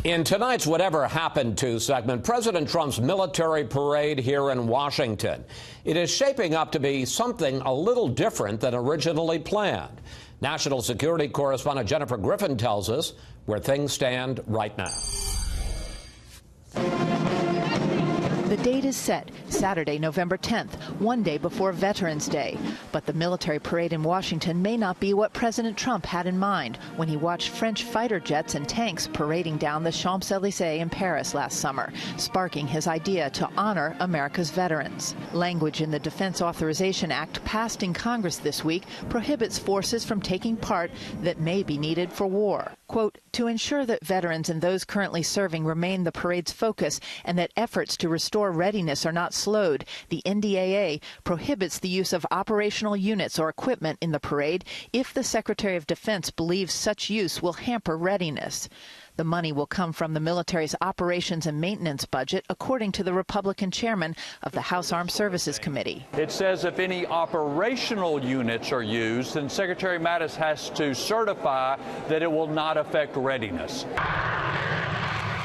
In tonight's Whatever Happened To segment, President Trump's military parade here in Washington. It is shaping up to be something a little different than originally planned. National security correspondent Jennifer Griffin tells us where things stand right now. The date is set, Saturday, November 10th, one day before Veterans Day. But the military parade in Washington may not be what President Trump had in mind when he watched French fighter jets and tanks parading down the Champs-Élysées in Paris last summer, sparking his idea to honor America's veterans. Language in the Defense Authorization Act passed in Congress this week prohibits forces from taking part that may be needed for war. Quote, to ensure that veterans and those currently serving remain the parade's focus and that efforts to restore readiness are not slowed, the NDAA prohibits the use of operational units or equipment in the parade if the Secretary of Defense believes such use will hamper readiness. The money will come from the military's operations and maintenance budget, according to the Republican chairman of the House Armed Services Committee. It says if any operational units are used, then Secretary Mattis has to certify that it will not affect readiness.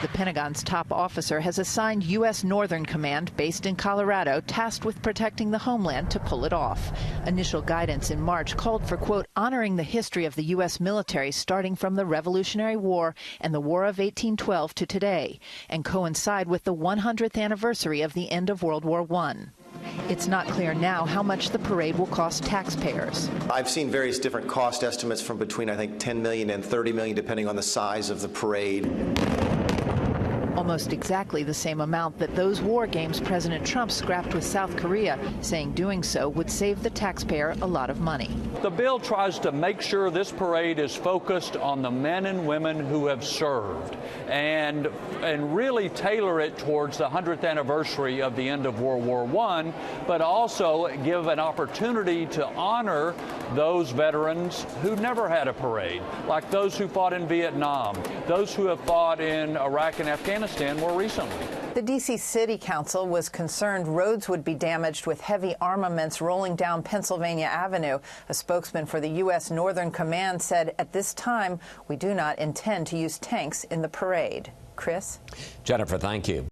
The Pentagon's top officer has assigned U.S. Northern Command, based in Colorado, tasked with protecting the homeland, to pull it off. Initial guidance in March called for, quote, honoring the history of the U.S. military starting from the Revolutionary War and the War of 1812 to today, and coincide with the 100th anniversary of the end of World War I. It's not clear now how much the parade will cost taxpayers. I've seen various different cost estimates from between, I think, $10 million and $30 million, depending on the size of the parade. Almost exactly the same amount that those war games President Trump scrapped with South Korea, saying doing so would save the taxpayer a lot of money. The bill tries to make sure this parade is focused on the men and women who have served and really tailor it towards the 100th anniversary of the end of World War I, but also give an opportunity to honor those veterans who never had a parade, like those who fought in Vietnam, those who have fought in Iraq and Afghanistan more recently. The D.C. City Council was concerned roads would be damaged with heavy armaments rolling down Pennsylvania Avenue. A spokesman for the U.S. Northern Command said, at this time, we do not intend to use tanks in the parade. Chris? Jennifer, thank you.